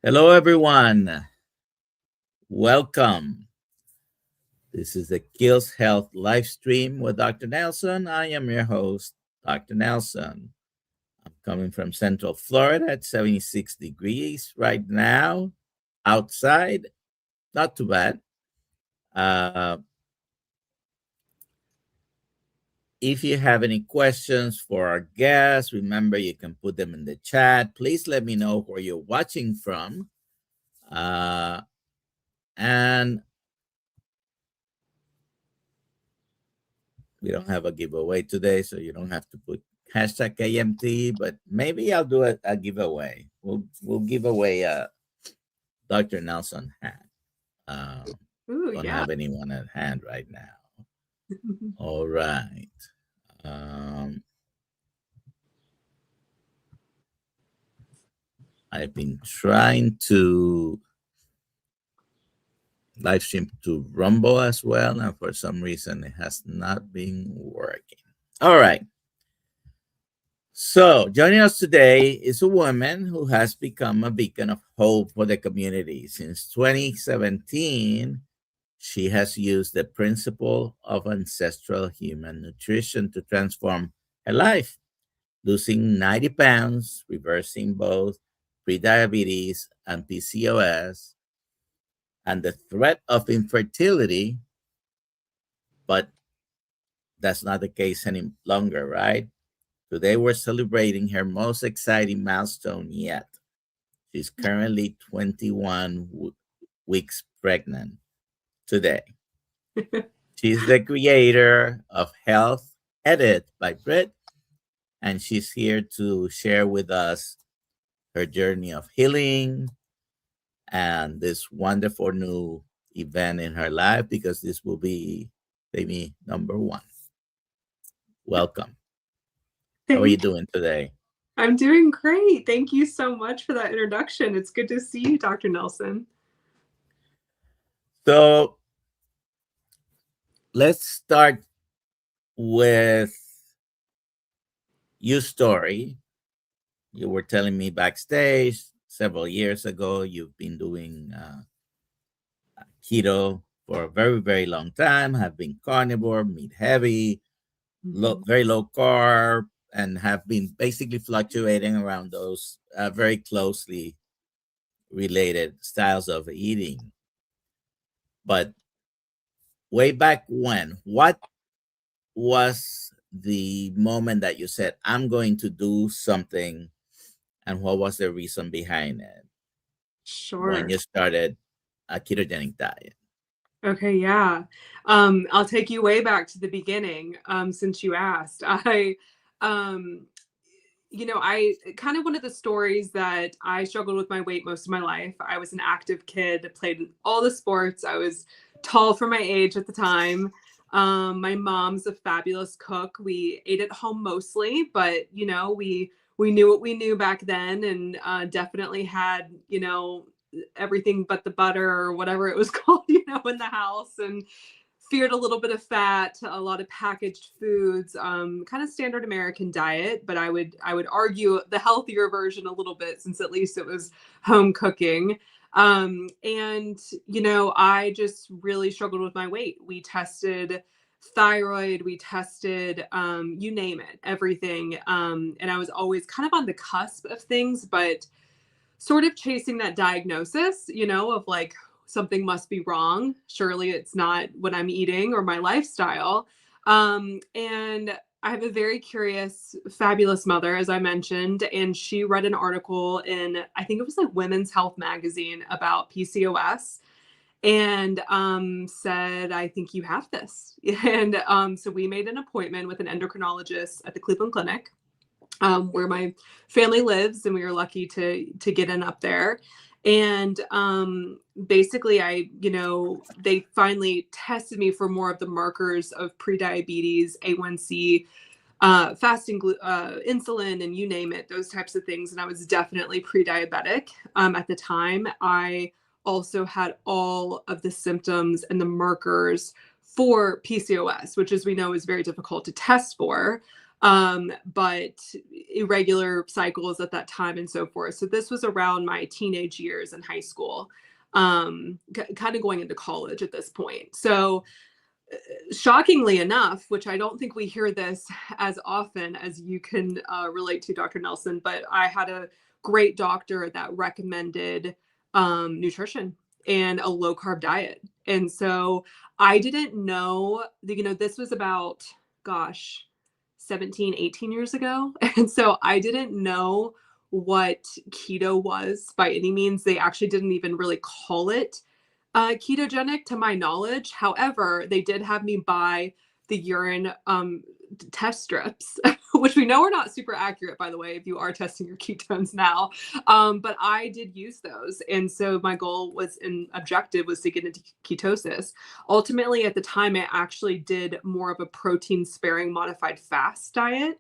Hello, everyone. Welcome. This is the KiltzHealth live stream with Dr. Nelson. I am your host, Dr. Nelson. I'm coming from Central Florida at 76 degrees right now. Outside, not too bad. If you have any questions for our guests, remember you can put them in the chat. Please let me know where you're watching from. And we don't have a giveaway today, so you don't have to put hashtag KMT, but maybe I'll do a giveaway. We'll give away a Dr. Nelson hat. Don't have anyone at hand right now. All right. I've been trying to live stream to Rumble as well, and for some reason it has not been working. All right. So joining us today is a woman who has become a beacon of hope for the community. Since 2017, she has used the principle of ancestral human nutrition to transform her life, losing 90 pounds, reversing both prediabetes and PCOS, and the threat of infertility. But that's not the case any longer, right? Today, we're celebrating her most exciting milestone yet. She's currently 21 weeks pregnant today. She's the creator of Health Edit by Britt, and she's here to share with us her journey of healing and this wonderful new event in her life, because this will be baby number 1. Welcome. How are you doing today? I'm doing great. Thank you so much for that introduction. It's good to see you, Dr. Nelson. So let's start with your story. You were telling me backstage several years ago you've been doing keto for a very, very long time, have been carnivore, meat heavy, very low carb, and have been basically fluctuating around those very closely related styles of eating. But way back when, what was the moment that you said, I'm going to do something, and what was the reason behind it? Sure. When you started a ketogenic diet? Okay, yeah. I'll take you way back to the beginning, since you asked. I kind of one of the stories that I struggled with my weight most of my life. I was an active kid, played all the sports. I was tall for my age at the time. My mom's a fabulous cook. We ate at home mostly, but we knew what we knew back then, and definitely had everything but the butter or whatever it was called in the house, and feared a little bit of fat, a lot of packaged foods, kind of standard American diet, but I would argue the healthier version a little bit, since at least it was home cooking. And I just really struggled with my weight. We tested thyroid, we tested you name it, everything, and I was always kind of on the cusp of things, but sort of chasing that diagnosis, of like, something must be wrong. Surely it's not what I'm eating or my lifestyle. And I have a very curious, fabulous mother, as I mentioned, and she read an article in, I think it was like Women's Health magazine, about PCOS, and said, I think you have this. And so we made an appointment with an endocrinologist at the Cleveland Clinic, where my family lives, and we were lucky to get in up there. And basically they finally tested me for more of the markers of prediabetes, A1C, fasting, insulin, and you name it, those types of things. And I was definitely pre-diabetic at the time. I also had all of the symptoms and the markers for PCOS, which, as we know, is very difficult to test for. but irregular cycles at that time and so forth. So this was around my teenage years in high school, kind of going into college at this point. So shockingly enough, which I don't think we hear this as often as you can relate to, Dr. Nelson, but I had a great doctor that recommended nutrition and a low carb diet. And so I didn't know that, this was about, gosh, 17, 18 years ago. And so I didn't know what keto was by any means. They actually didn't even really call it ketogenic to my knowledge. However, they did have me buy the urine test strips, which we know are not super accurate, by the way, if you are testing your ketones now. But I did use those. And so my goal and objective was to get into ketosis. Ultimately, at the time, I actually did more of a protein sparing modified fast diet.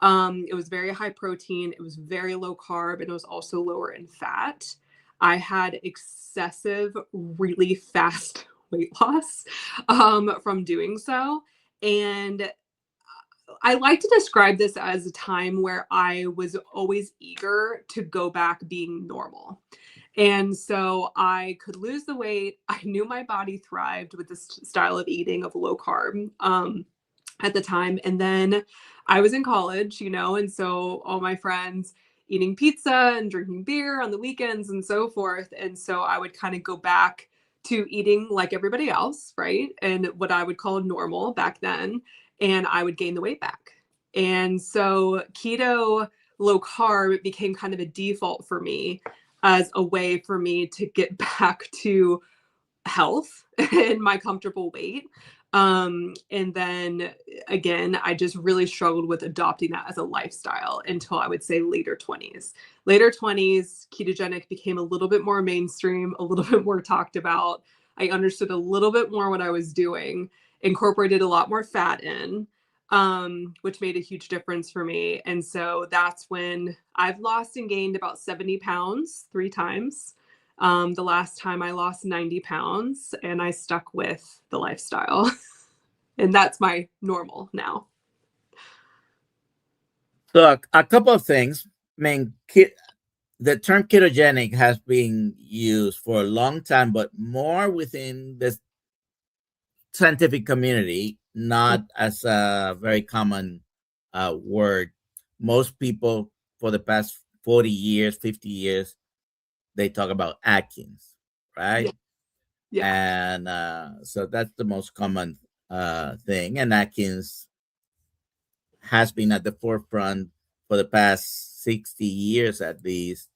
It was very high protein. It was very low carb, and it was also lower in fat. I had excessive, really fast weight loss from doing so. And I like to describe this as a time where I was always eager to go back being normal. And so I could lose the weight. I knew my body thrived with this style of eating of low carb at the time. And then I was in college, and so all my friends eating pizza and drinking beer on the weekends and so forth. And so I would kind of go back to eating like everybody else, right? And what I would call normal back then. And I would gain the weight back. And so keto low carb became kind of a default for me as a way for me to get back to health and my comfortable weight. And then again, I just really struggled with adopting that as a lifestyle until I would say later 20s. Later 20s, ketogenic became a little bit more mainstream, a little bit more talked about. I understood a little bit more what I was doing, incorporated a lot more fat in, which made a huge difference for me. And so that's when I've lost and gained about 70 pounds 3 times. The last time I lost 90 pounds, and I stuck with the lifestyle. And that's my normal now. So a couple of things. I mean, the term ketogenic has been used for a long time, but more within the scientific community, not as a very common word. Most people for the past 40 years, 50 years, they talk about Atkins, right? Yeah. And so that's the most common thing. And Atkins has been at the forefront for the past 60 years at least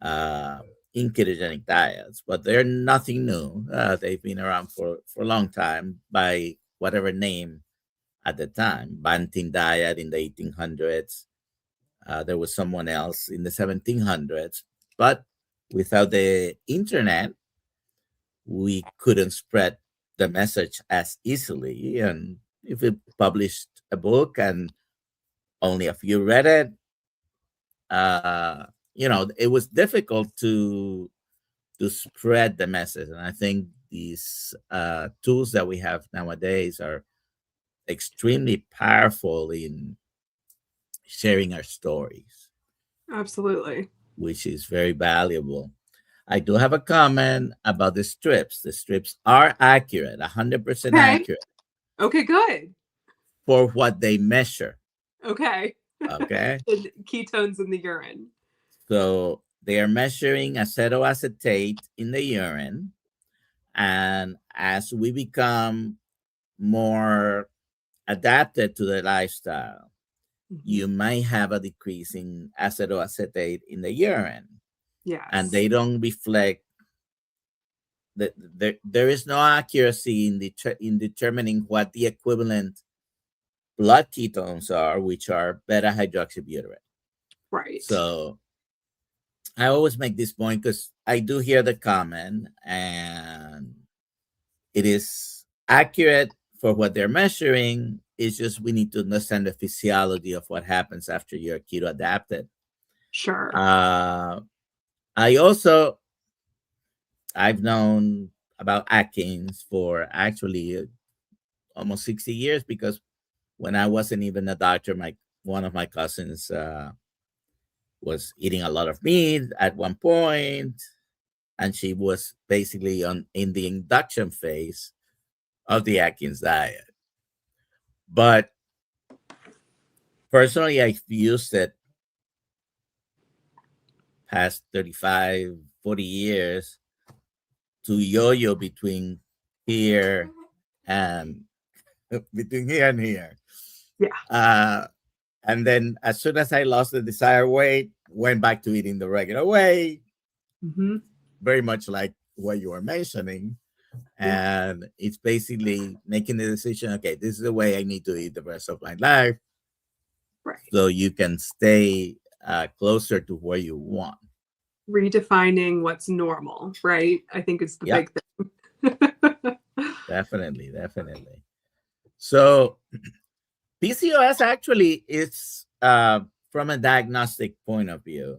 in ketogenic diets, but they're nothing new. They've been around for a long time by whatever name at the time. Banting diet in the 1800s. There was someone else in the 1700s. But without the internet, we couldn't spread the message as easily. And if we published a book and only a few read it, it was difficult to spread the message. And I think these tools that we have nowadays are extremely powerful in sharing our stories. Absolutely. Which is very valuable. I do have a comment about the strips. The strips are accurate, 100% accurate. Okay, good. For what they measure. Okay. Okay. Ketones in the urine. So they are measuring acetoacetate in the urine. And as we become more adapted to the lifestyle, you might have a decrease in acetoacetate in the urine. Yes. And they don't reflect that there is no accuracy in determining what the equivalent blood ketones are, which are beta hydroxybutyrate. Right. So I always make this point because I do hear the comment, and it is accurate for what they're measuring. It's just we need to understand the physiology of what happens after you're keto adapted. Sure. I've known about Atkins for actually almost 60 years because when I wasn't even a doctor, one of my cousins was eating a lot of meat at one point, and she was basically in the induction phase of the Atkins diet. But personally, I've used it past 35, 40 years to yo-yo between here and between here and here. Yeah. And then as soon as I lost the desired weight, went back to eating the regular way, very much like what you were mentioning. And it's basically making the decision, okay, this is the way I need to eat the rest of my life. Right. So you can stay closer to where you want. Redefining what's normal, right? I think it's the big thing. Definitely. So PCOS actually is, from a diagnostic point of view,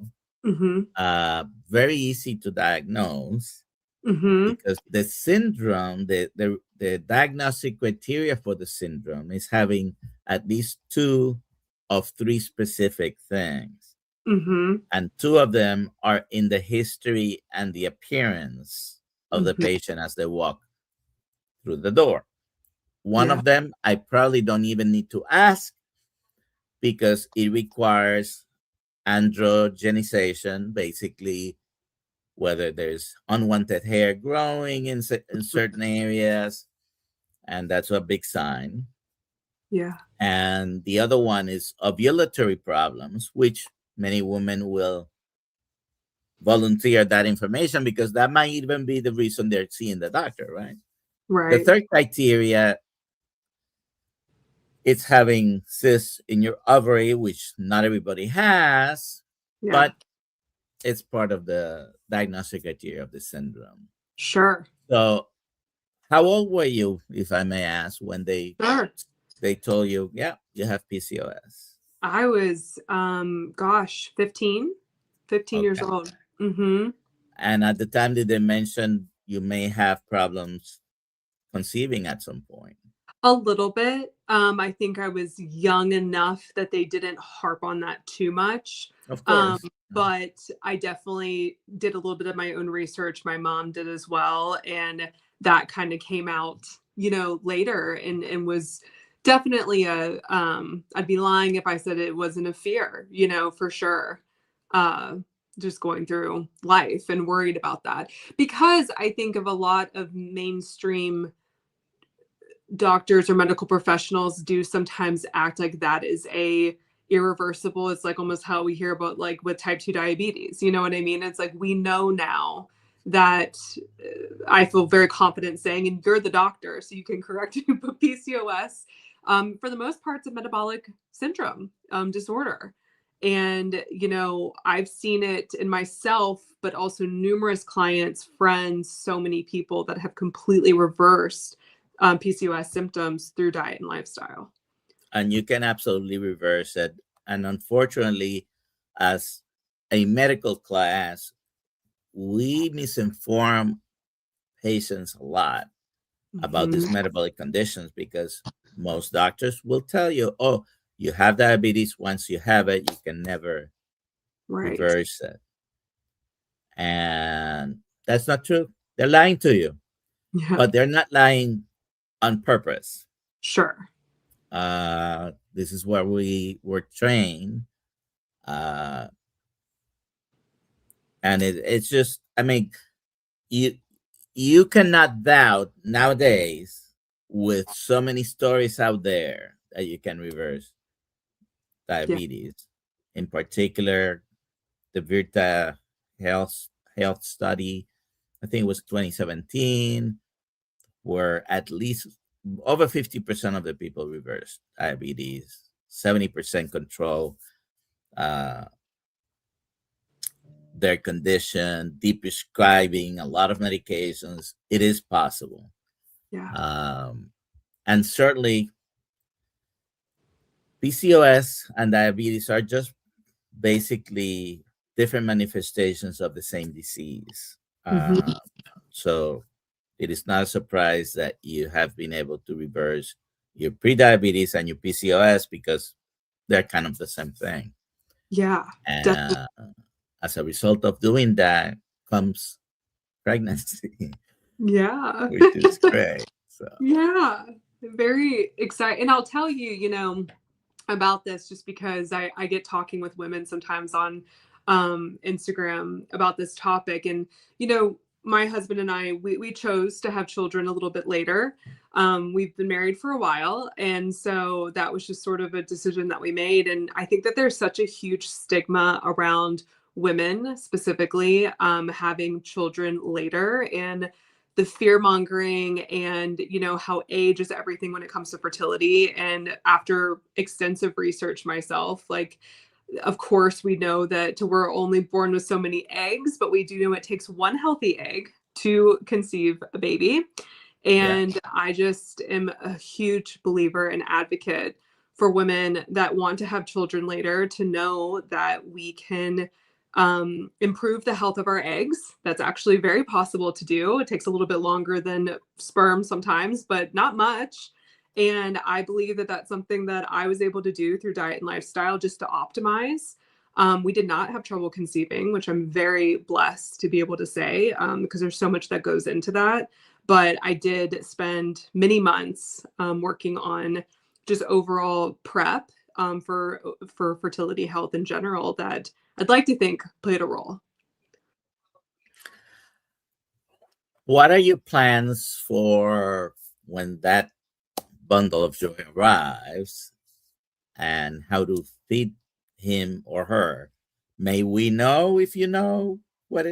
very easy to diagnose because the syndrome, the diagnostic criteria for the syndrome is having at least 2 of 3 specific things. And 2 of them are in the history and the appearance of the patient as they walk through the door. One of them, I probably don't even need to ask because it requires androgenization, basically, whether there's unwanted hair growing in certain areas, and that's a big sign. Yeah. And the other one is ovulatory problems, which many women will volunteer that information because that might even be the reason they're seeing the doctor, right? Right. The third criteria, it's having cysts in your ovary, which not everybody has, but it's part of the diagnostic criteria of the syndrome. Sure. So how old were you, if I may ask, when they told you, yeah, you have PCOS? I was, 15 years old. And at the time, did they mention you may have problems conceiving at some point? A little bit. I think I was young enough that they didn't harp on that too much. Of course. But I definitely did a little bit of my own research. My mom did as well. And that kind of came out, later and was definitely I'd be lying if I said it wasn't a fear, for sure. Just going through life and worried about that because I think of a lot of mainstream doctors or medical professionals do sometimes act like that is a irreversible. It's like almost how we hear about like with type 2 diabetes, you know what I mean? It's like, we know now that I feel very confident saying, and you're the doctor, so you can correct me, but PCOS, for the most part, it's a metabolic syndrome disorder. And, I've seen it in myself, but also numerous clients, friends, so many people that have completely reversed PCOS symptoms through diet and lifestyle. And you can absolutely reverse it. And unfortunately, as a medical class, we misinform patients a lot about these metabolic conditions because most doctors will tell you, oh, you have diabetes. Once you have it, you can never reverse it. And that's not true. They're lying to you, but they're not lying on purpose. Sure. This is where we were trained. And it's just, I mean, you cannot doubt nowadays with so many stories out there that you can reverse diabetes. In particular, the Virta health study, I think it was 2017, where at least over 50% of the people reverse diabetes, 70% control their condition, de-prescribing a lot of medications. It is possible. And certainly PCOS and diabetes are just basically different manifestations of the same disease. So it is not a surprise that you have been able to reverse your prediabetes and your PCOS, because they're kind of the same thing. Yeah, definitely. And as a result of doing that comes pregnancy, Yeah. which is great. So Yeah. Very excited. And I'll tell you, about this just because I get talking with women sometimes on Instagram about this topic. And, my husband and I, we chose to have children a little bit later. We've been married for a while. And so that was just sort of a decision that we made. And I think that there's such a huge stigma around women specifically having children later. And the fear mongering and how age is everything when it comes to fertility. And after extensive research myself, like, of course we know that we're only born with so many eggs, but we do know it takes one healthy egg to conceive a baby. yeah. And I just am a huge believer and advocate for women that want to have children later to know that we can improve the health of our eggs. That's actually very possible to do. It takes a little bit longer than sperm sometimes, but not much. And I believe that that's something that I was able to do through diet and lifestyle just to optimize. We did not have trouble conceiving, which I'm very blessed to be able to say, because there's so much that goes into that. But I did spend many months working on just overall prep for fertility health in general that I'd like to think played a role. What are your plans for when that bundle of joy arrives, and how to feed him or her? May we know if you know what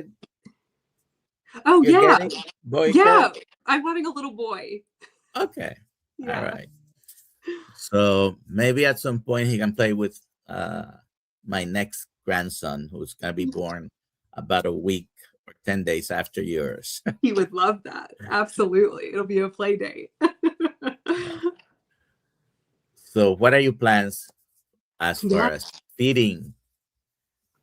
Oh you're yeah. getting, boy, Yeah. girl? I'm having a little boy. Okay. All Yeah. right. So maybe at some point he can play with my next grandson, who's going to be born about a week or 10 days after yours. He would love that. Absolutely. It'll be a play date. So what are your plans as far Yeah. as feeding your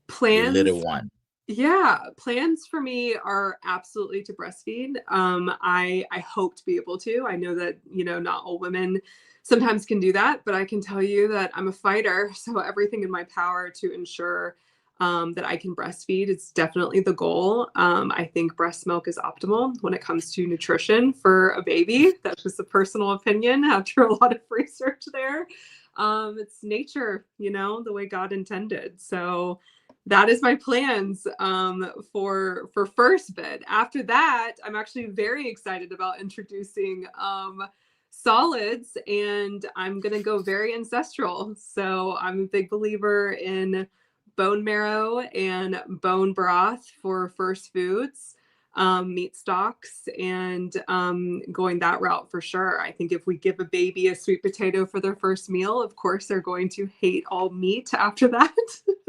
Plans. little one? Yeah, plans for me are absolutely to breastfeed. I hope to be able to. I know that, not all women sometimes can do that, but I can tell you that I'm a fighter. So everything in my power to ensure that I can breastfeed is definitely the goal. I think breast milk is optimal when it comes to nutrition for a baby. That's just a personal opinion after a lot of research there. It's nature, the way God intended. So that is my plans for first bit. After that, I'm actually very excited about introducing solids, and I'm gonna go very ancestral. So I'm a big believer in bone marrow and bone broth for first foods, meat stocks, and going that route for sure. I think if we give a baby a sweet potato for their first meal, of course they're going to hate all meat after that.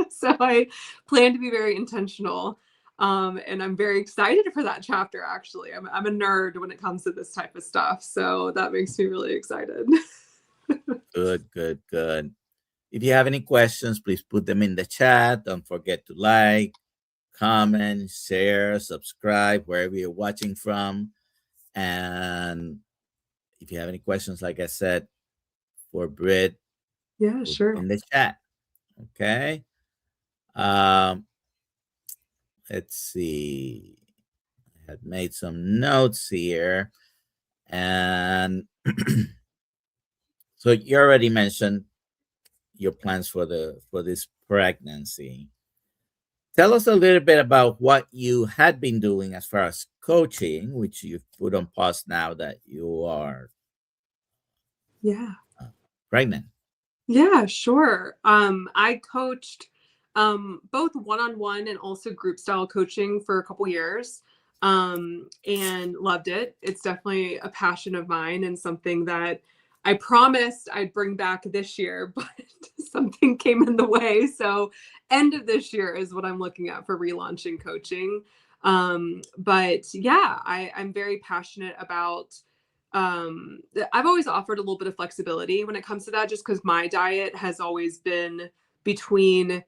So I plan to be very intentional. And I'm very excited for that chapter, actually. I'm a nerd when it comes to this type of stuff. So that makes me really excited. Good, good, good. If you have any questions, please put them in the chat. Don't forget to like, comment, share, subscribe wherever you're watching from. And if you have any questions, like I said, for Britt, Yeah, put sure. in the chat. Okay. Um, let's see. I had made some notes here. And so you already mentioned your plans for this pregnancy. Tell us a little bit about what you had been doing as far as coaching, which you've put on pause now that you are Yeah. pregnant. Yeah, sure. I coached both one-on-one and also group style coaching for a couple years, and loved it. It's definitely a passion of mine and something that I promised I'd bring back this year, but something came in the way. So end of this year is what I'm looking at for relaunching coaching. But yeah, I'm very passionate about I've always offered a little bit of flexibility when it comes to that, just because my diet has always been between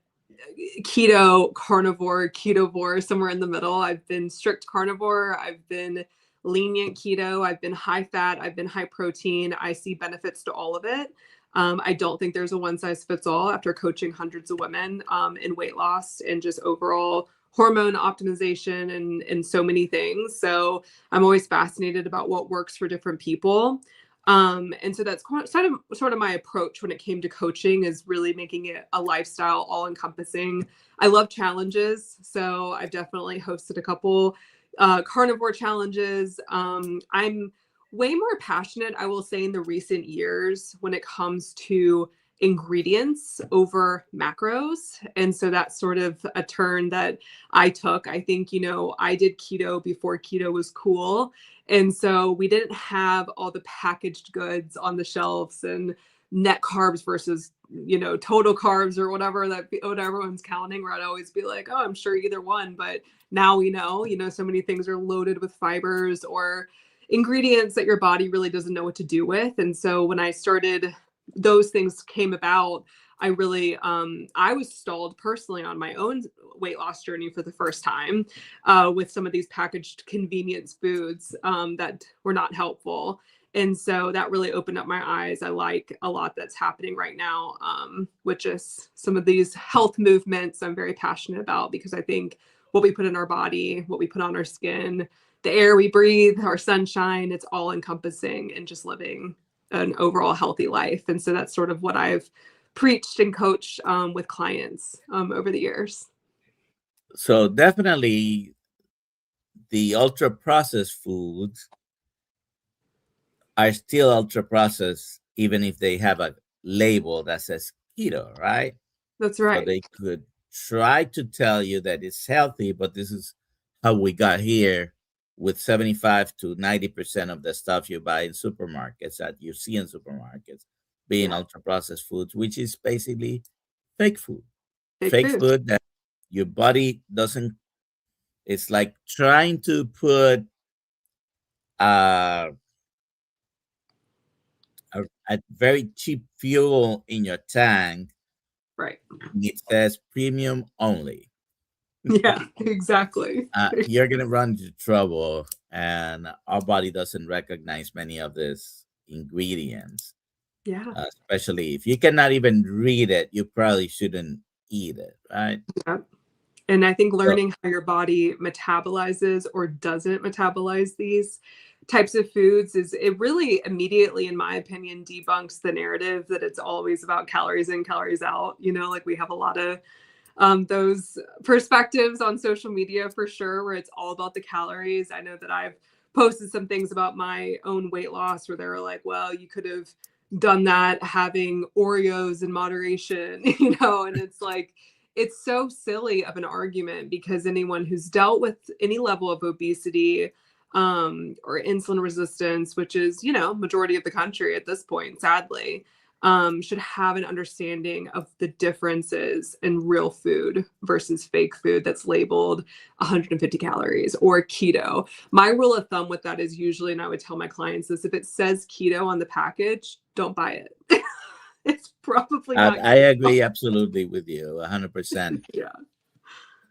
keto, carnivore, ketovore, somewhere in the middle. I've been strict carnivore. I've been lenient keto. I've been high fat. I've been high protein. I see benefits to all of it. I don't think there's a one size fits all after coaching hundreds of women in weight loss and just overall hormone optimization and so many things. So I'm always fascinated about what works for different people. And so that's sort of my approach when it came to coaching, is really making it a lifestyle, all encompassing. I love challenges. So I've definitely hosted a couple carnivore challenges. I'm way more passionate, I will say, in the recent years when it comes to ingredients over macros. And so that's sort of a turn that I took. I think, I did keto before keto was cool. And so we didn't have all the packaged goods on the shelves and net carbs versus, total carbs or whatever what everyone's counting, where I'd always be like, oh, I'm sure either one. But now we know, so many things are loaded with fibers or ingredients that your body really doesn't know what to do with. And so when I started, those things came about, I really, I was stalled personally on my own weight loss journey for the first time with some of these packaged convenience foods that were not helpful. And so that really opened up my eyes. I like a lot that's happening right now, which is some of these health movements I'm very passionate about, because I think what we put in our body, what we put on our skin, the air we breathe, our sunshine, it's all encompassing and just living an overall healthy life. And so that's sort of what I've preached and coached with clients over the years. So definitely the ultra processed foods are still ultra processed, even if they have a label that says keto, right? That's right. So they could try to tell you that it's healthy, but this is how we got here, with 75 to 90% of the stuff you buy in supermarkets, that you see in supermarkets, being ultra processed foods, which is basically fake food. Fake food that your body doesn't. It's like trying to put a very cheap fuel in your tank. Right. It says premium only. Yeah, exactly. You're going to run into trouble, and our body doesn't recognize many of these ingredients. Yeah. Especially if you cannot even read it, you probably shouldn't eat it, right? Yeah. And I think learning how your body metabolizes or doesn't metabolize these types of foods it really immediately, in my opinion, debunks the narrative that it's always about calories in, calories out. Like we have a lot of those perspectives on social media for sure, where it's all about the calories. I know that I've posted some things about my own weight loss where they were like, well, you could have done that having Oreos in moderation, and it's like, it's so silly of an argument, because anyone who's dealt with any level of obesity or insulin resistance, which is, majority of the country at this point, sadly, should have an understanding of the differences in real food versus fake food that's labeled 150 calories or keto. My rule of thumb with that is usually, and I would tell my clients this, if it says keto on the package, don't buy it. It's probably not. I agree absolutely with you, 100%. Yeah.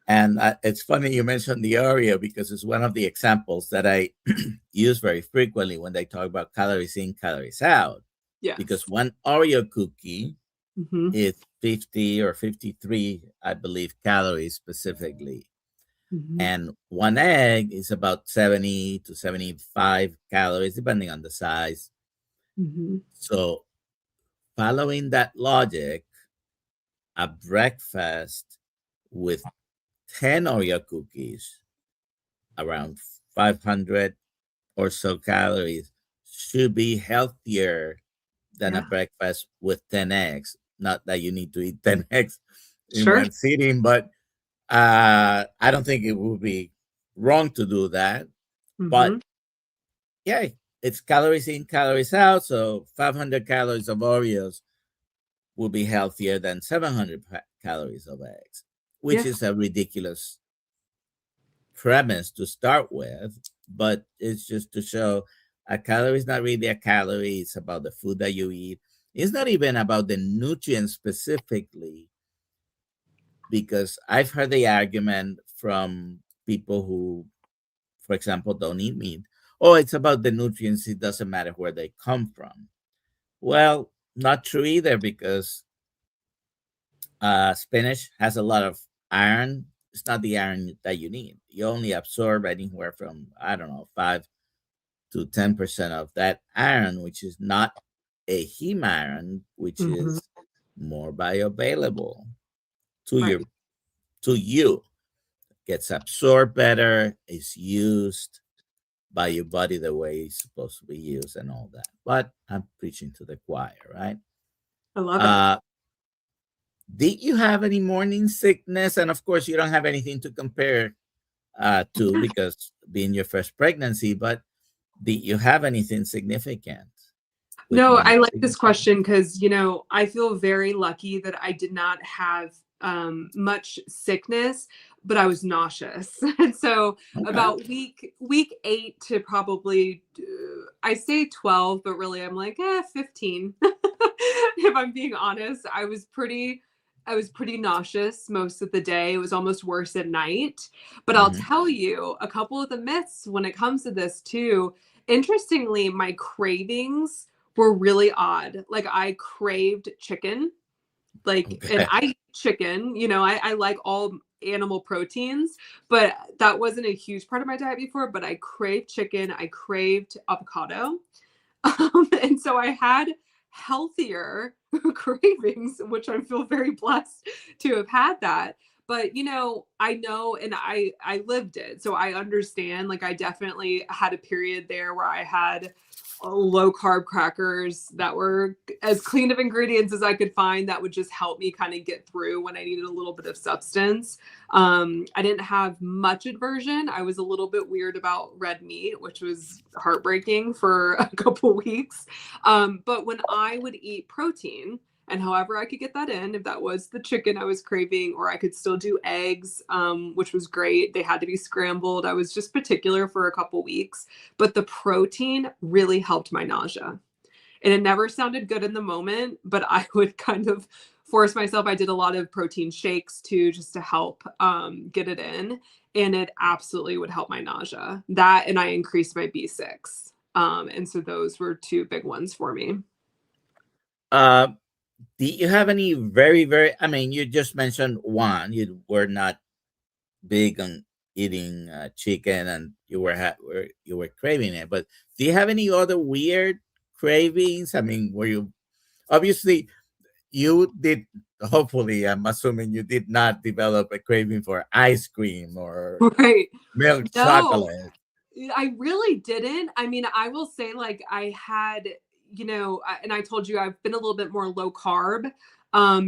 And it's funny you mentioned the Oreo, because it's one of the examples that I use very frequently when they talk about calories in, calories out. Yes. Because one Oreo cookie is 50 or 53, I believe, calories specifically. And one egg is about 70 to 75 calories, depending on the size. So following that logic, a breakfast with 10 Oreo cookies, around 500 or so calories, should be healthier than a breakfast with 10 eggs. Not that you need to eat 10 eggs in one sitting, but I don't think it would be wrong to do that. But yeah, it's calories in, calories out. So 500 calories of Oreos will be healthier than 700 calories of eggs, which is a ridiculous premise to start with. But it's just to show a calorie is not really a calorie. It's about the food that you eat. It's not even about the nutrients specifically, because I've heard the argument from people who, for example, don't eat meat oh, it's about the nutrients. It doesn't matter where they come from. Well, not true either, because spinach has a lot of iron. It's not the iron that you need. You only absorb anywhere from, I don't know, 5 to 10% of that iron, which is not a heme iron, which Mhm. is more bioavailable to Right. your to you. Gets absorbed better, is used by your body the way it's supposed to be used and all that. But I'm preaching to the choir, right? I love it. Uh, did you have any morning sickness? And of course, you don't have anything to compare to, because being your first pregnancy, but did you have anything significant with No, morning I like this sickness? question because, I feel very lucky that I did not have much sickness, but I was nauseous. And so Okay. about week 8 to probably I say 12, but really I'm like 15. If I'm being honest, I was pretty nauseous most of the day. It was almost worse at night. But I'll Mm-hmm. tell you a couple of the myths when it comes to this too. Interestingly, my cravings were really odd. Like I craved chicken, and Okay. I eat chicken, I like all animal proteins, but that wasn't a huge part of my diet before. But I craved chicken, I craved avocado. And so I had healthier cravings, which I feel very blessed to have had that. But I know, and I lived it, so I understand. Like I definitely had a period there where I had low carb crackers that were as clean of ingredients as I could find that would just help me kind of get through when I needed a little bit of substance. I didn't have much aversion. I was a little bit weird about red meat, which was heartbreaking for a couple weeks. But when I would eat protein, and however I could get that in, if that was the chicken I was craving, or I could still do eggs, which was great. They had to be scrambled. I was just particular for a couple weeks, but the protein really helped my nausea. And it never sounded good in the moment, but I would kind of force myself. I did a lot of protein shakes too, just to help get it in. And it absolutely would help my nausea. That, and I increased my B6. And so those were two big ones for me. Uh, do you have any I mean, you just mentioned one, you were not big on eating chicken, and you were craving it, but do you have any other weird cravings? I mean, were you, obviously you did, hopefully I'm assuming you did not develop a craving for ice cream or Right. milk No, chocolate? I really didn't. I mean, I will say, like, I had, and I told you I've been a little bit more low carb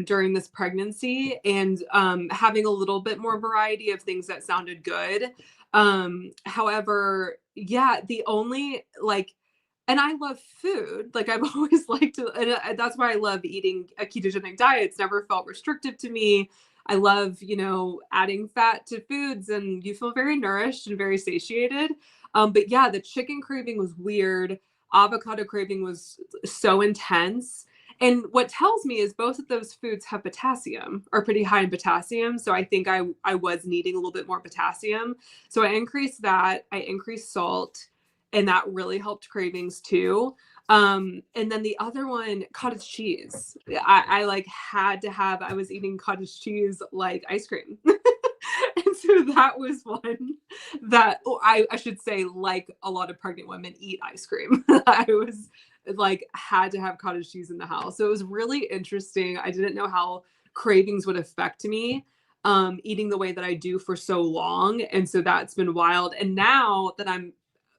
during this pregnancy, and having a little bit more variety of things that sounded good. However, yeah, the only like, and I love food. Like I've always liked to, and that's why I love eating a ketogenic diet. It's never felt restrictive to me. I love, adding fat to foods, and you feel very nourished and very satiated. But yeah, the chicken craving was weird. Avocado craving was so intense. And what tells me is both of those foods have potassium, are pretty high in potassium. So I think I was needing a little bit more potassium. So I increased that. I increased salt, and that really helped cravings too. And then the other one, cottage cheese. I like had to have, I was eating cottage cheese like ice cream. And so that was one that, I should say, like a lot of pregnant women eat ice cream. I was like, had to have cottage cheese in the house. So it was really interesting. I didn't know how cravings would affect me eating the way that I do for so long. And so that's been wild. And now that I'm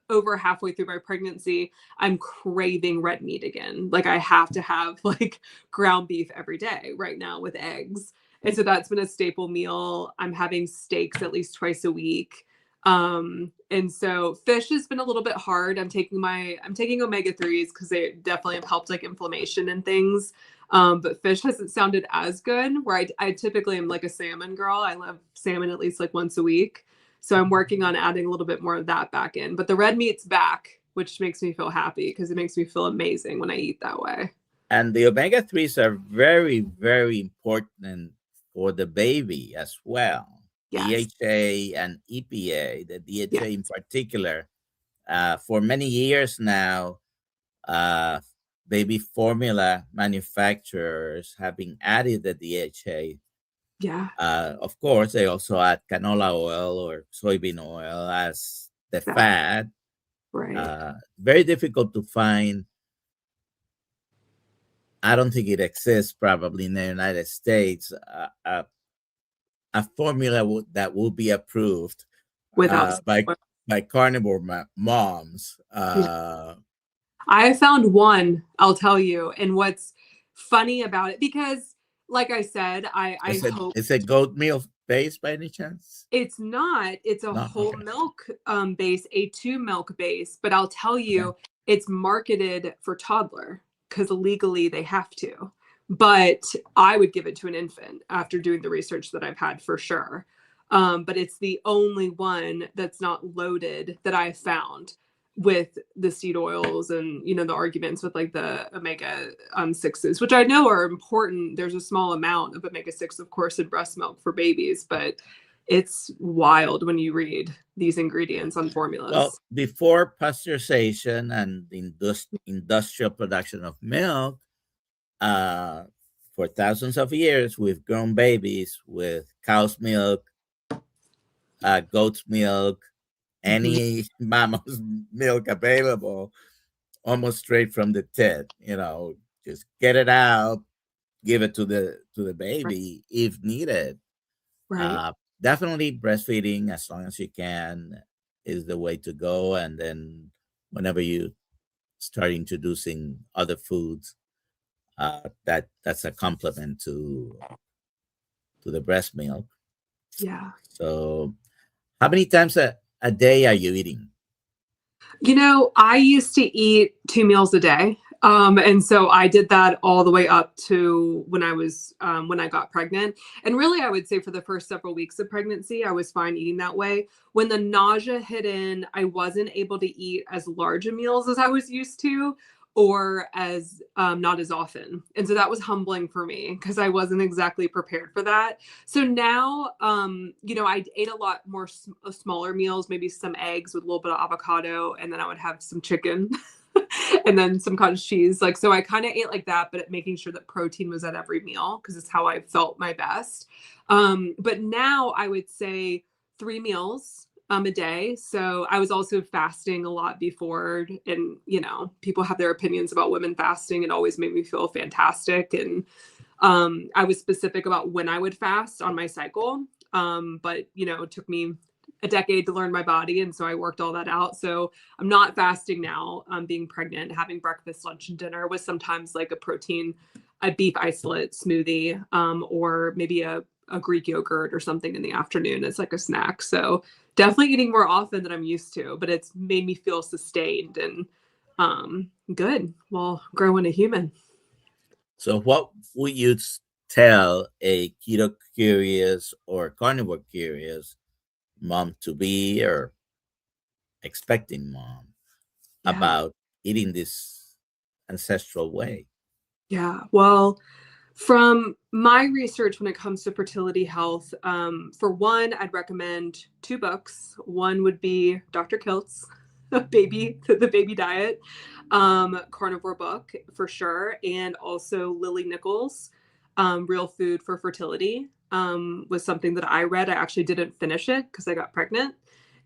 over halfway through my pregnancy, I'm craving red meat again. Like I have to have like ground beef every day right now with eggs. And so that's been a staple meal. I'm having steaks at least twice a week. And so fish has been a little bit hard. I'm taking omega-3s because they definitely have helped like inflammation and things. But fish hasn't sounded as good, where I typically am like a salmon girl. I love salmon at least like once a week. So I'm working on adding a little bit more of that back in. But the red meat's back, which makes me feel happy because it makes me feel amazing when I eat that way. And the omega-3s are very important for the baby as well. Yes. DHA and EPA, the DHA in Yes. particular, For many years now, baby formula manufacturers have been added the DHA. Yeah. Of course, they also add canola oil or soybean oil as the That, fat. right. Very difficult to find. I don't think it exists probably in the United States, a formula that will be approved Without by carnivore moms. I found one, I'll tell you. And what's funny about it, because like I said, I hope is it goat milk based by any chance? it's not. It's a No, whole okay. milk base, A2 milk base. But I'll tell you, Okay. it's marketed for toddler because legally they have to. But I would give it to an infant after doing the research that I've had for sure. But it's the only one that's not loaded that I found with the seed oils and, you know, the arguments with like the omega 6s, which I know are important. There's a small amount of omega 6, of course, in breast milk for babies, but it's wild when you read these ingredients on formulas. Well, before pasteurization and industrial production of milk, for thousands of years, we've grown babies with cow's milk, goat's milk, any mama's milk available, almost straight from the tit. You know, just get it out, give it to the baby if needed. Right. Definitely breastfeeding as long as you can is the way to go. And then whenever you start introducing other foods, that's a complement to the breast milk. Yeah. So how many times a day are you eating? You know, I used to eat 2 meals a day. And so I did that all the way up to when I got pregnant. And really, I would say for the first several weeks of pregnancy, I was fine eating that way. When the nausea hit in, I wasn't able to eat as large a meals as I was used to, or as not as often. And so that was humbling for me because I wasn't exactly prepared for that. So now, you know, I ate a lot more smaller meals, maybe some eggs with a little bit of avocado, and then I would have some chicken. And then some cottage cheese. Like, so I kind of ate like that, but making sure that protein was at every meal because it's how I felt my best. But now I would say 3 meals a day. So I was also fasting a lot before, and you know, people have their opinions about women fasting. It always made me feel fantastic. And I was specific about when I would fast on my cycle. But you know, it took me a decade to learn my body. And so I worked all that out. So I'm not fasting now, being pregnant, having breakfast, lunch, and dinner with sometimes like a beef isolate smoothie, or maybe a Greek yogurt or something in the afternoon as like a snack. So definitely eating more often than I'm used to, but it's made me feel sustained and good while growing a human. So what would you tell a keto curious or carnivore curious mom to be or expecting mom about eating this ancestral way? Yeah. Well, from my research when it comes to fertility health, for one, I'd recommend 2 books. One would be Dr. Kiltz, the baby diet, carnivore book for sure, and also Lily Nichols, Real Food for Fertility, was something that I read. I actually didn't finish it because I got pregnant.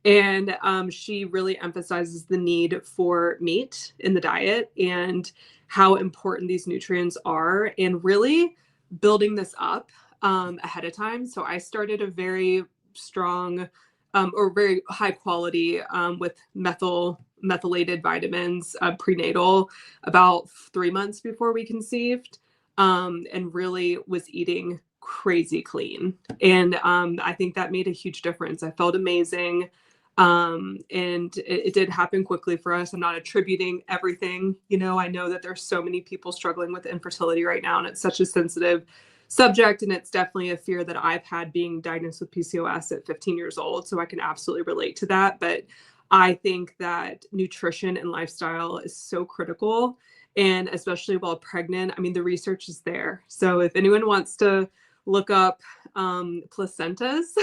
And she really emphasizes the need for meat in the diet and how important these nutrients are, and really building this up ahead of time. So I started a very strong or very high quality with methylated vitamins prenatal about 3 months before we conceived, and really was eating crazy clean. And I think that made a huge difference. I felt amazing. And it did happen quickly for us. I'm not attributing everything. You know, I know that there's so many people struggling with infertility right now, and it's such a sensitive subject. And it's definitely a fear that I've had being diagnosed with PCOS at 15 years old. So I can absolutely relate to that. But I think that nutrition and lifestyle is so critical. And especially while pregnant, I mean, the research is there. So if anyone wants to look up placentas,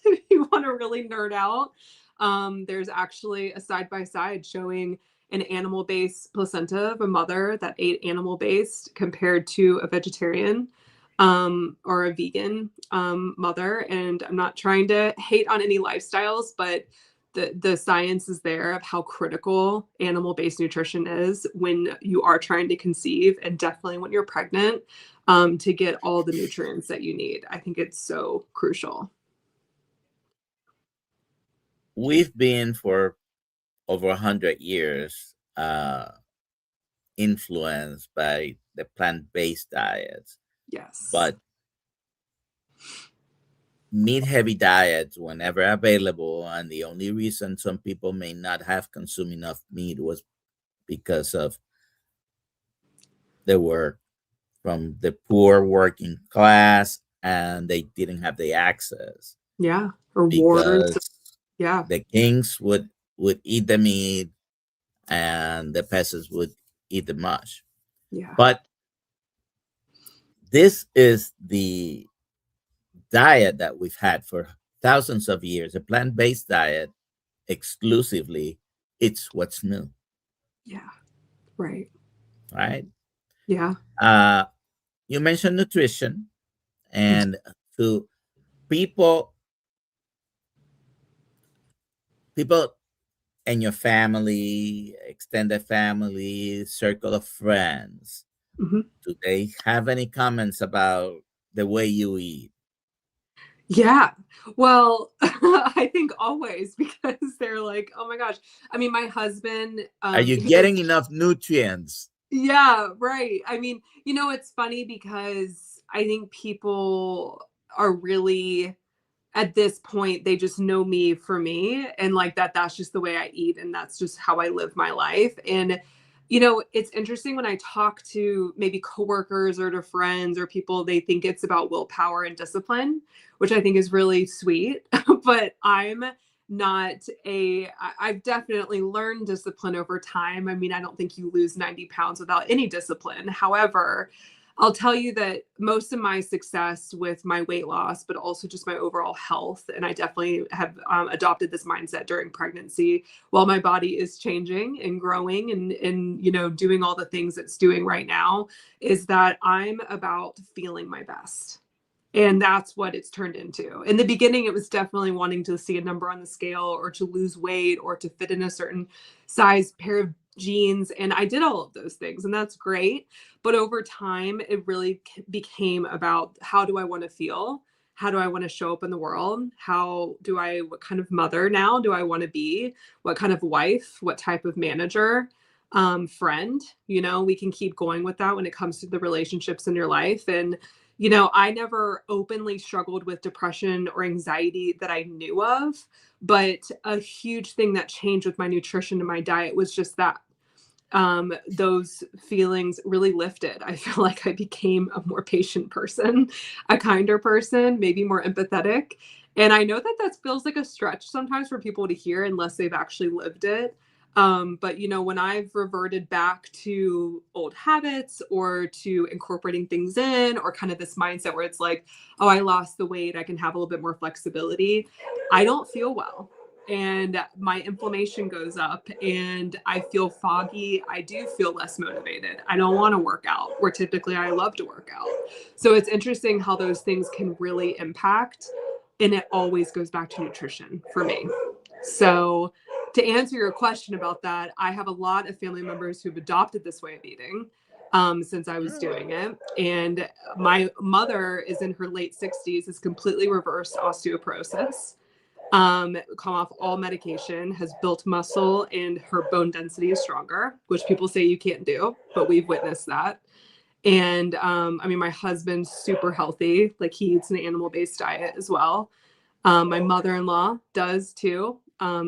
if you want to really nerd out, There's actually a side-by-side showing an animal-based placenta of a mother that ate animal-based compared to a vegetarian or a vegan mother. And I'm not trying to hate on any lifestyles, but the science is there of how critical animal-based nutrition is when you are trying to conceive, and definitely when you're pregnant, to get all the nutrients that you need. I think it's so crucial. We've been for over 100 years influenced by the plant-based diets, Yes. but meat-heavy diets, whenever available, and the only reason some people may not have consumed enough meat was because of they were from the poor working class and they didn't have the access. Yeah. Or wars. Because Yeah. the kings would eat the meat and the peasants would eat the mush. Yeah. But this is the diet that we've had for thousands of years, a plant-based diet exclusively. It's what's new. Yeah. Right. Right. Yeah. You mentioned nutrition, and to people in your family, extended family, circle of friends, Mm-hmm. do they have any comments about the way you eat? Yeah. Well, I think always, because they're like, oh my gosh. I mean, my husband, Are you he goes, getting enough nutrients? yeah, right. I mean, it's funny because I think people are really, at this point, they just know me for me, and like that's just the way I eat, and that's just how I live my life. And it's interesting when I talk to maybe coworkers or to friends or people, they think it's about willpower and discipline, which I think is really sweet. But I'm not I've definitely learned discipline over time. I mean, I don't think you lose 90 pounds without any discipline. However, I'll tell you that most of my success with my weight loss, but also just my overall health, and I definitely have adopted this mindset during pregnancy, while my body is changing and growing and doing all the things it's doing right now, is that I'm about feeling my best. And that's what it's turned into. In the beginning, it was definitely wanting to see a number on the scale or to lose weight or to fit in a certain size pair of jeans. And I did all of those things, and that's great. But over time, it really became about, how do I want to feel? How do I want to show up in the world? What kind of mother now do I want to be? What kind of wife? What type of manager? Friend? We can keep going with that when it comes to the relationships in your life. And I never openly struggled with depression or anxiety that I knew of, but a huge thing that changed with my nutrition and my diet was just that those feelings really lifted. I feel like I became a more patient person, a kinder person, maybe more empathetic. And I know that feels like a stretch sometimes for people to hear unless they've actually lived it. But when I've reverted back to old habits or to incorporating things in, or kind of this mindset where it's like, oh, I lost the weight, I can have a little bit more flexibility, I don't feel well. And my inflammation goes up and I feel foggy. I do feel less motivated. I don't want to work out, where typically I love to work out. So it's interesting how those things can really impact. And it always goes back to nutrition for me. So to answer your question about that, I have a lot of family members who've adopted this way of eating since I was doing it. And my mother is in her late 60s, has completely reversed osteoporosis, come off all medication, has built muscle, and her bone density is stronger, which people say you can't do, but we've witnessed that. And my husband's super healthy. Like, he eats an animal-based diet as well. My mother-in-law does too.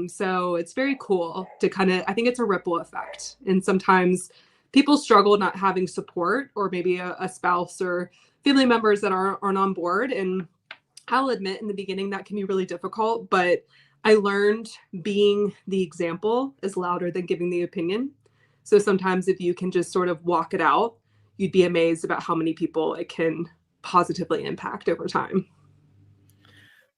So it's very cool to I think it's a ripple effect. And sometimes people struggle not having support, or maybe a spouse or family members that aren't on board. And I'll admit, in the beginning, that can be really difficult, but I learned being the example is louder than giving the opinion. So sometimes if you can just sort of walk it out, you'd be amazed about how many people it can positively impact over time.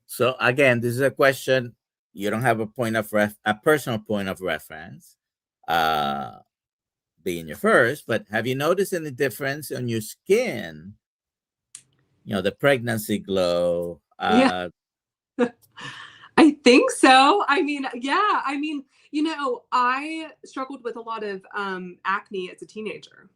So again, this is a question you don't have a personal point of reference, being your first, but have you noticed any difference on your skin? The pregnancy glow. Yeah. I think so. I mean, yeah. I mean, I struggled with a lot of acne as a teenager.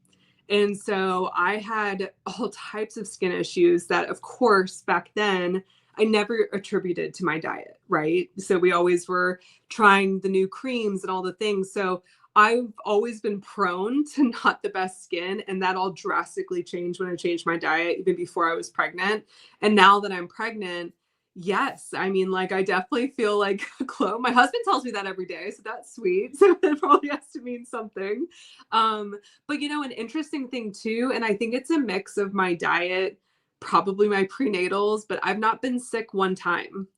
And so I had all types of skin issues that, of course, back then I never attributed to my diet, right? So we always were trying the new creams and all the things. So I've always been prone to not the best skin. And that all drastically changed when I changed my diet, even before I was pregnant. And now that I'm pregnant, yes, I mean, like, I definitely feel like a glow. My husband tells me that every day, so that's sweet. So it probably has to mean something. But an interesting thing too, and I think it's a mix of my diet, probably my prenatals, but I've not been sick one time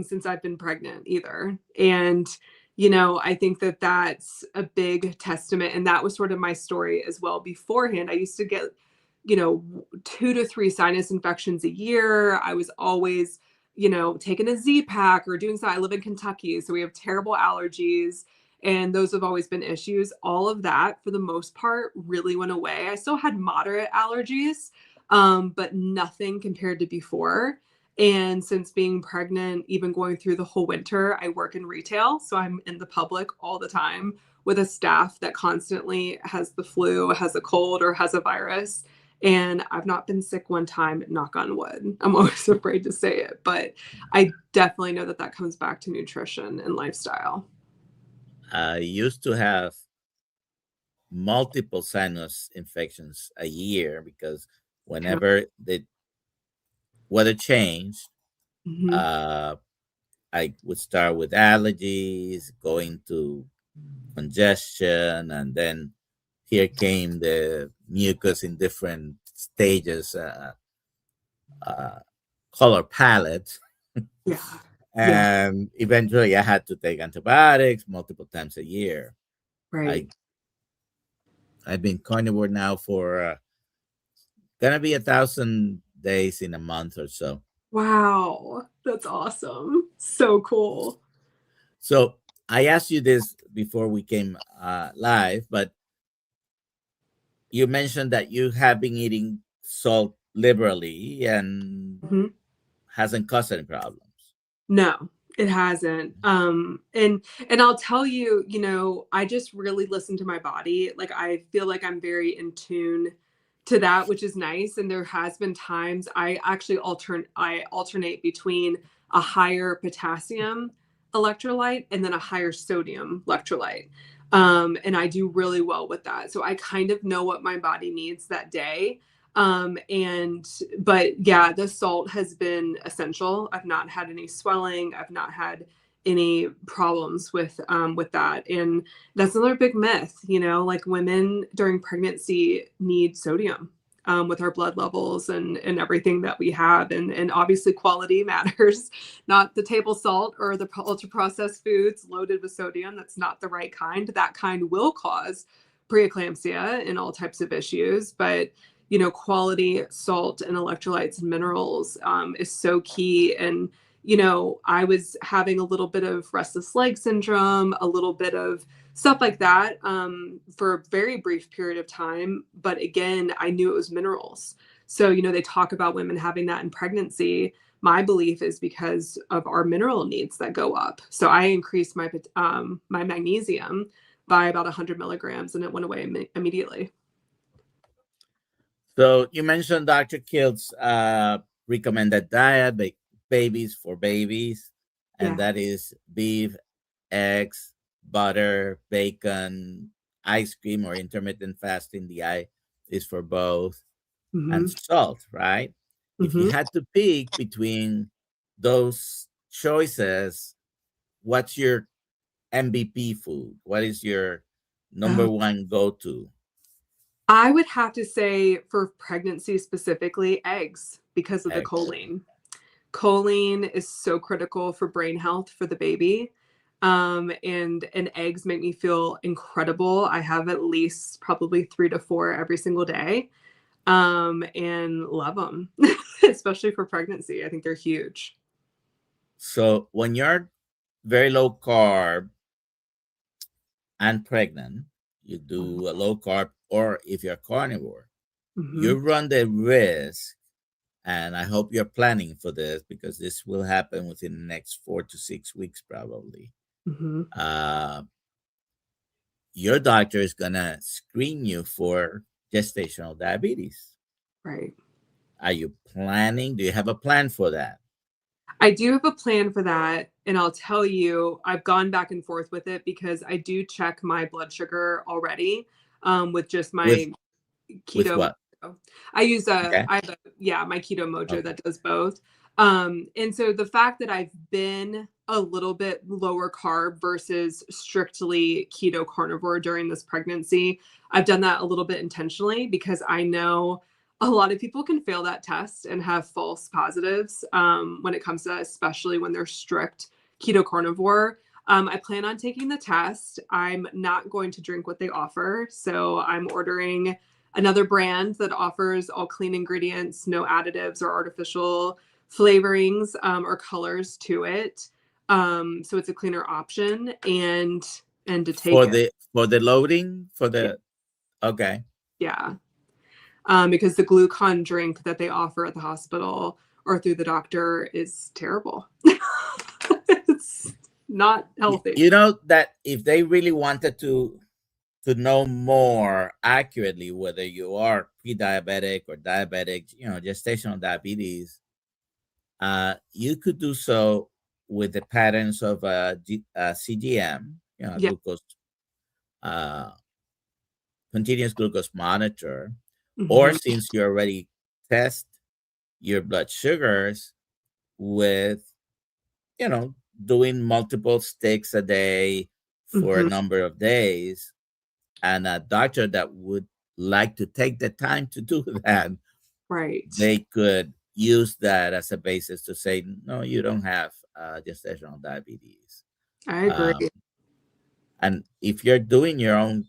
since I've been pregnant either. And I think that that's a big testament. And that was sort of my story as well beforehand. I used to get 2 to 3 sinus infections a year. I was always taking a Z-Pack or doing something. I live in Kentucky, so we have terrible allergies. And those have always been issues. All of that, for the most part, really went away. I still had moderate allergies, but nothing compared to before. And since being pregnant, even going through the whole winter, I work in retail. So I'm in the public all the time with a staff that constantly has the flu, has a cold, or has a virus. And I've not been sick one time, knock on wood. I'm always afraid to say it, but I definitely know that that comes back to nutrition and lifestyle. I used to have multiple sinus infections a year because whenever the weather changed, Mm-hmm. uh, I would start with allergies, going to congestion, and then here came the mucus in different stages, color palette. Yeah. Yeah. And eventually I had to take antibiotics multiple times a year. I Right. I've been carnivore now for gonna be 1,000 days in a month or so. Wow. That's awesome. So cool. So I asked you this before we came live, but you mentioned that you have been eating salt liberally and Mhm. hasn't caused any problems. No, it hasn't. And I'll tell you, I just really listen to my body. Like, I feel like I'm very in tune to that, which is nice. And there has been times I actually alternate between a higher potassium electrolyte and then a higher sodium electrolyte. And I do really well with that. So I kind of know what my body needs that day. But yeah, the salt has been essential. I've not had any swelling. I've not had any problems with that. And that's another big myth, like, women during pregnancy need sodium with our blood levels and everything that we have. And obviously quality matters, not the table salt or the ultra processed foods loaded with sodium. That's not the right kind. That kind will cause preeclampsia and all types of issues. But quality salt and electrolytes and minerals is so key. And I was having a little bit of restless leg syndrome, a little bit of stuff like that for a very brief period of time. But again, I knew it was minerals. So, they talk about women having that in pregnancy. My belief is because of our mineral needs that go up. So I increased my magnesium by about 100 milligrams and it went away immediately. So you mentioned Dr. Kiltz recommended diet, babies for babies, and Yeah. that is beef, eggs, butter, bacon, ice cream, or intermittent fasting. The I is for both, and Mm-hmm. salt, right? If you Mm-hmm. had to pick between those choices, what's your MVP food? What is your number one go to? I would have to say, for pregnancy specifically, eggs, because of the Eggs. choline. Choline is so critical for brain health for the baby. And eggs make me feel incredible. I have at least probably 3 to 4 every single day. And love them, especially for pregnancy. I think they're huge. So when you're very low carb and pregnant, you do a low carb, or if you're carnivore, you run the risk, and I hope you're planning for this because this will happen within the next 4 to 6 weeks, probably. Your doctor is going to screen you for gestational diabetes. Right. Are you planning? Do you have a plan for that? I do have a plan for that. And I'll tell you, I've gone back and forth with it because I do check my blood sugar already with just my keto. With what? I use Okay. I have my Keto Mojo Okay. that does both. And so the fact that I've been a little bit lower carb versus strictly keto carnivore during this pregnancy, I've done that a little bit intentionally because I know a lot of people can fail that test and have false positives when it comes to that, especially when they're strict keto carnivore. I plan on taking the test. I'm not going to drink what they offer. So I'm ordering another brand that offers all clean ingredients, no additives or artificial flavorings or colors to it. So it's a cleaner option and to take for the loading for the okay. Yeah. Because the glucon drink that they offer at the hospital or through the doctor is terrible. It's not healthy. You know that if they really wanted to know more accurately whether you are pre-diabetic or diabetic, gestational diabetes, you could do so with the patterns of CGM, glucose, continuous glucose monitor, or since you already test your blood sugars with, doing multiple sticks a day for a number of days, and a doctor that would like to take the time to do that, right? They could use that as a basis to say, no, you don't have gestational diabetes. I agree. And if you're doing your own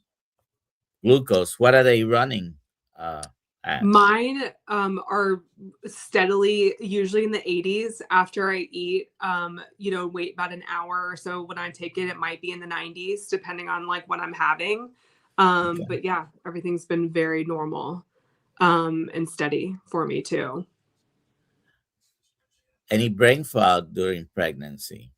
glucose, what are they running at? Mine are steadily, usually in the 80s after I eat, wait about an hour or so. When I take it, it might be in the 90s, depending on like what I'm having. But yeah, everything's been very normal and steady for me too. Any brain fog during pregnancy?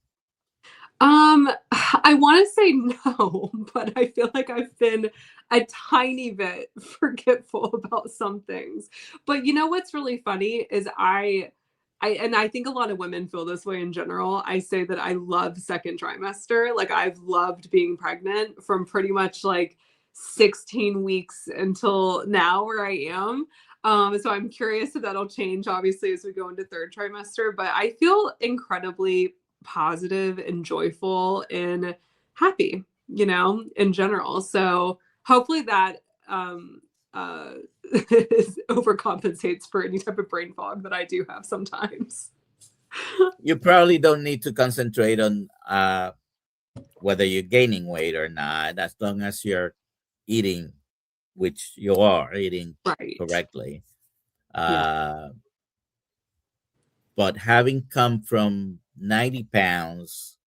I want to say no, but I feel like I've been a tiny bit forgetful about some things. But you know what's really funny is I think a lot of women feel this way in general. I say that I love second trimester. Like I've loved being pregnant from pretty much like 16 weeks until now where I am. So I'm curious if that'll change obviously as we go into third trimester, but I feel incredibly positive and joyful and happy, in general. So hopefully that overcompensates for any type of brain fog that I do have sometimes. You probably don't need to concentrate on whether you're gaining weight or not, as long as you're eating, which you are eating correctly. But having come from 90 pounds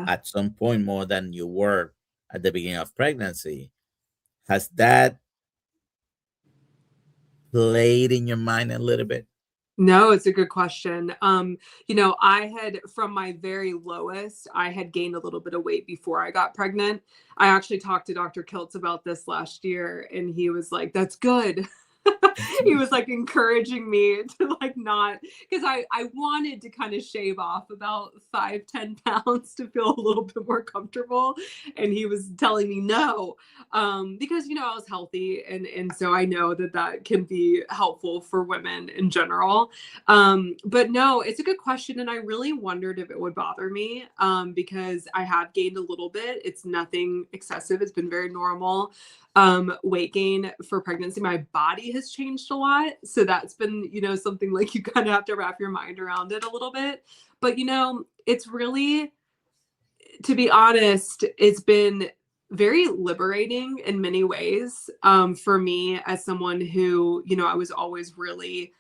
at some point more than you were at the beginning of pregnancy, has that played in your mind a little bit? No, it's a good question. I had, from my very lowest, I had gained a little bit of weight before I got pregnant. I actually talked to Dr. Kiltz about this last year, and he was like, that's good. He was like encouraging me to like not, because I wanted to kind of shave off about 5-10 pounds to feel a little bit more comfortable, and he was telling me no, because I was healthy, and so I know that can be helpful for women in general. But no, it's a good question, and I really wondered if it would bother me, because I have gained a little bit. It's nothing excessive. It's been very normal. Weight gain for pregnancy. My body has changed a lot. So that's been, something like you kind of have to wrap your mind around it a little bit. But, it's really, to be honest, it's been very liberating in many ways for me as someone who, I was always really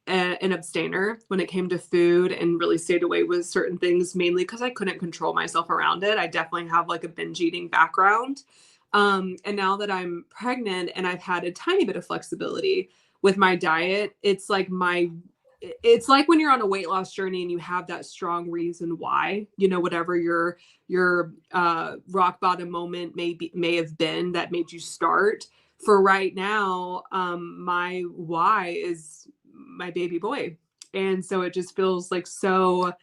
an abstainer when it came to food and really stayed away with certain things, mainly because I couldn't control myself around it. I definitely have like a binge eating background. And now that I'm pregnant and I've had a tiny bit of flexibility with my diet, it's like when you're on a weight loss journey and you have that strong reason why, whatever your rock bottom moment may have been that made you start. For right now, my why is my baby boy. And so it just feels like so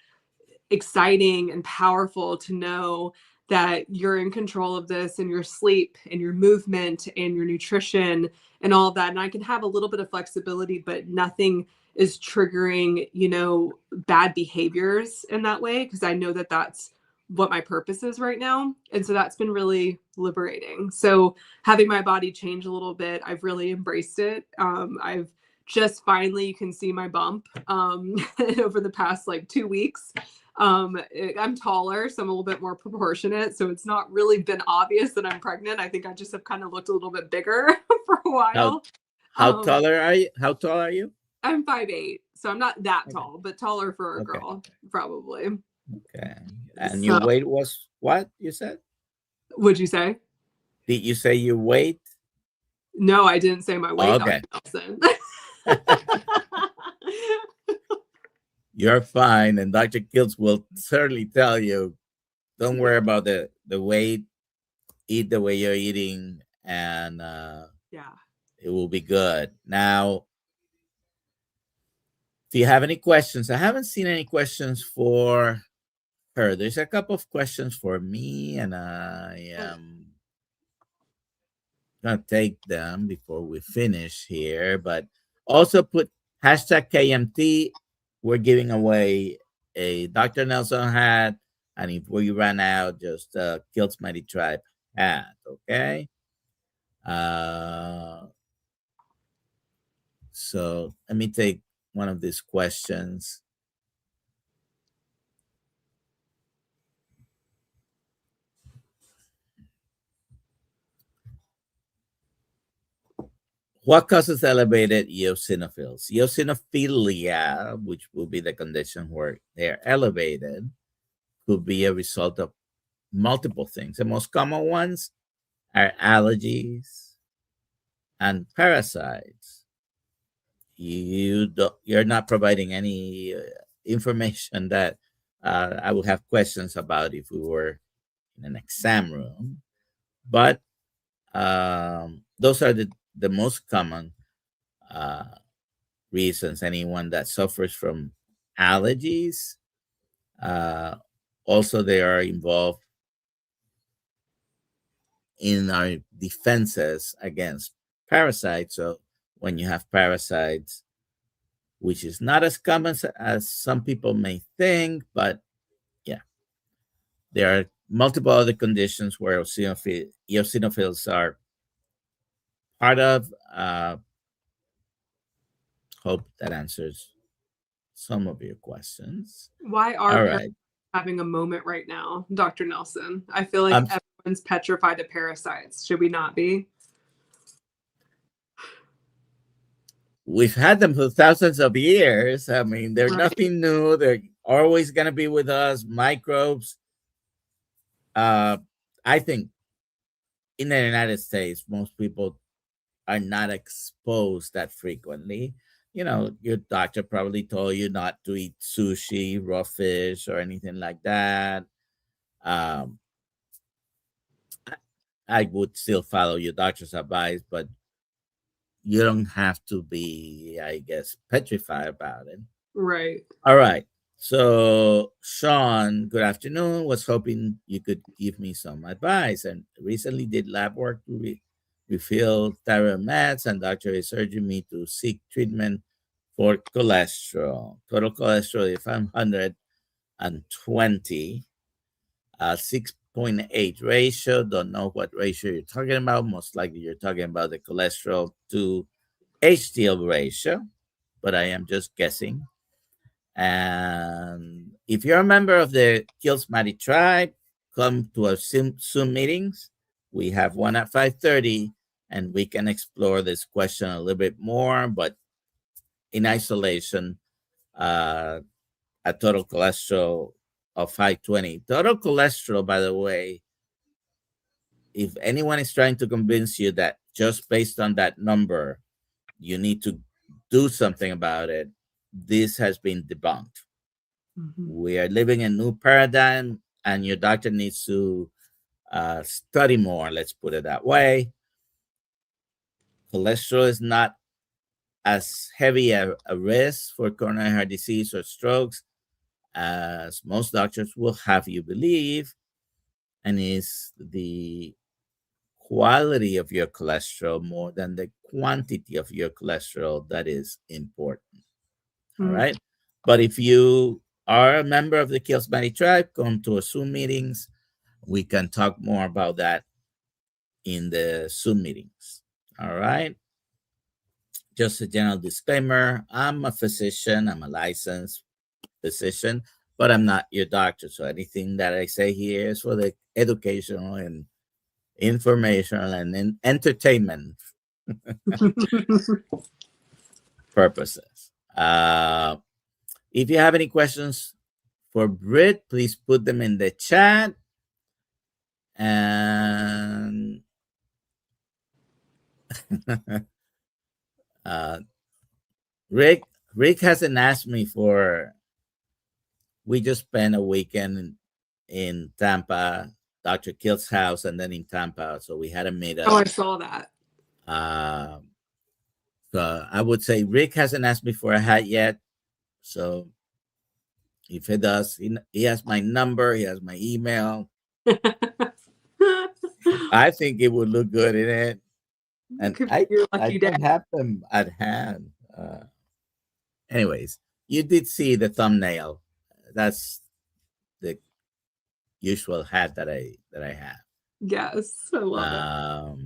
exciting and powerful to know that you're in control of this and your sleep and your movement and your nutrition and all of that. And I can have a little bit of flexibility, but nothing is triggering, bad behaviors in that way, because I know that that's what my purpose is right now. And so that's been really liberating. So having my body change a little bit, I've really embraced it. I've just finally, you can see my bump over the past like 2 weeks. I'm taller, so I'm a little bit more proportionate. So it's not really been obvious that I'm pregnant. I think I just have kind of looked a little bit bigger for a while. How tall are you? How tall are you? I'm 5'8", so I'm not that tall, but taller for a girl, probably. Okay. And your weight was what you said? What'd you say? Did you say your weight? No, I didn't say my weight. Okay. You're fine. And Dr. Kiltz will certainly tell you, don't worry about the weight, eat the way you're eating, and it will be good. Now, if you have any questions, I haven't seen any questions for her. There's a couple of questions for me, and I am going to take them before we finish here. But also put hashtag KMT. We're giving away a Dr. Nelson hat, and if we run out, just Kiltz Method Tribe hat, okay? So let me take one of these questions. What causes elevated eosinophils? Eosinophilia, which will be the condition where they're elevated, could be a result of multiple things. The most common ones are allergies and parasites. You're not providing any information that I would have questions about if we were in an exam room, but those are the most common reasons. Anyone that suffers from allergies, also they are involved in our defenses against parasites. So when you have parasites, which is not as common as some people may think, but yeah, there are multiple other conditions where eosinophils are part of. Hope that answers some of your questions. Why are having a moment right now, Dr. Nelson? I feel like everyone's petrified of parasites. Should we not be? We've had them for thousands of years. I mean, they're nothing new. They're always going to be with us. Microbes. I think in the United States, most people are not exposed that frequently. Your doctor probably told you not to eat sushi, raw fish, or anything like that. I would still follow your doctor's advice, but you don't have to be, I guess, petrified about it. Right. All right. So, Sean, good afternoon. Was hoping you could give me some advice. And recently did lab work to refill thyroid meds, and doctor is urging me to seek treatment for cholesterol. Total cholesterol is 520, 6.8 ratio. Don't know what ratio you're talking about. Most likely you're talking about the cholesterol to HDL ratio, but I am just guessing. And if you're a member of the Kiltz Method Tribe, come to our Zoom meetings. We have one at 5:30, and we can explore this question a little bit more. But in isolation a total cholesterol of 520. Total cholesterol, by the way, if anyone is trying to convince you that just based on that number, you need to do something about it, this has been debunked. We are living in a new paradigm, and your doctor needs to study more, let's put it that way. Cholesterol is not as heavy a risk for coronary heart disease or strokes as most doctors will have you believe, and is the quality of your cholesterol more than the quantity of your cholesterol that is important. All right. But if you are a member of the Kiltz Method tribe, come to our Zoom meetings. We can talk more about that in the Zoom meetings. All right. Just a general disclaimer, I'm a physician, I'm a licensed physician, but I'm not your doctor. So anything that I say here is for the educational and informational and entertainment purposes. If you have any questions for Britt, please put them in the chat. And Rick hasn't asked me for. We just spent a weekend in Tampa, Dr. Kiltz's house, and then in Tampa. So we had a meetup. Oh, I saw that. So I would say Rick hasn't asked me for a hat yet. So if he does, he has my number, he has my email. I think it would look good in it. And I don't have them at hand. Anyways, you did see the thumbnail. That's the usual hat that I have. Yes, I love it.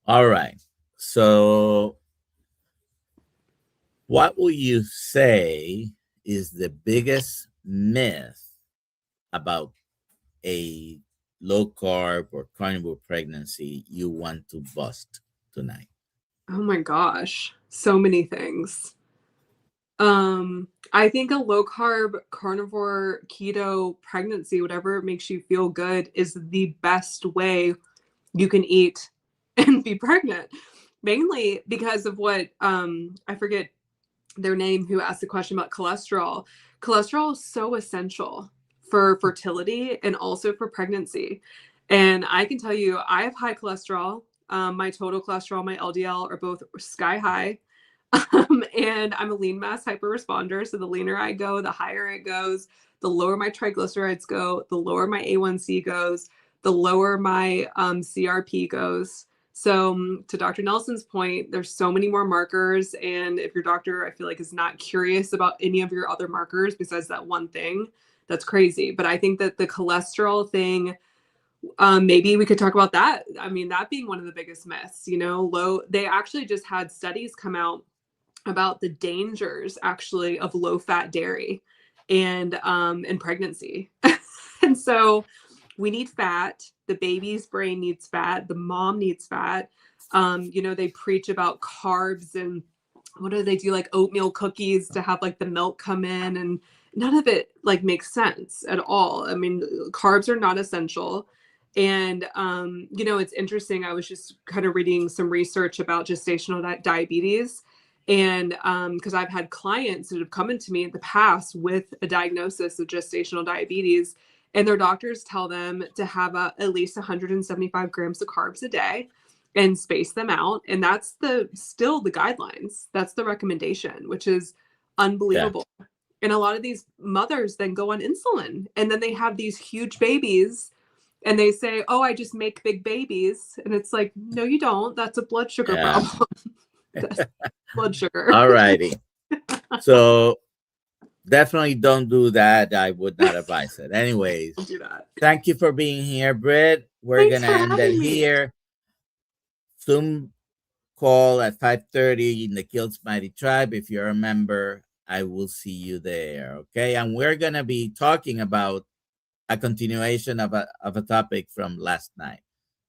All right. So what would you say is the biggest myth about a low carb or carnivore pregnancy you want to bust tonight? Oh my gosh, so many things. I think a low carb, carnivore, keto pregnancy, whatever makes you feel good, is the best way you can eat and be pregnant. Mainly because of what I forget their name who asked the question about cholesterol. Cholesterol is so essential for fertility and also for pregnancy. And I can tell you, I have high cholesterol. My total cholesterol, my LDL are both sky high. And I'm a lean mass hyperresponder. So the leaner I go, the higher it goes, the lower my triglycerides go, the lower my A1C goes, the lower my CRP goes. So to Dr. Nelson's point, there's so many more markers. And if your doctor, I feel like, is not curious about any of your other markers besides that one thing, that's crazy. But I think that the cholesterol thing, maybe we could talk about that. I mean, that being one of the biggest myths, they actually just had studies come out about the dangers actually of low fat dairy and pregnancy. And so we need fat. The baby's brain needs fat. The mom needs fat. They preach about carbs and what do they do? Like oatmeal cookies to have like the milk come in, and none of it like makes sense at all. I mean, carbs are not essential. And, it's interesting. I was just kind of reading some research about gestational diabetes. And because I've had clients that have come into me in the past with a diagnosis of gestational diabetes, and their doctors tell them to have at least 175 grams of carbs a day and space them out. And that's still the guidelines. That's the recommendation, which is unbelievable. Yeah. And a lot of these mothers then go on insulin, and then they have these huge babies. And they say, oh, I just make big babies. And it's like, no, you don't. That's a blood sugar problem. That's blood sugar. All righty. So definitely don't do that. I would not advise it. Anyways, don't do that. Thank you for being here, Britt. We're going to end it here. Zoom call at 5:30 in the Kiltz Mighty Tribe. If you're a member, I will see you there. Okay. And we're going to be talking about a continuation of a topic from last night.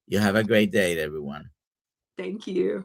You have a great day, everyone. Thank you.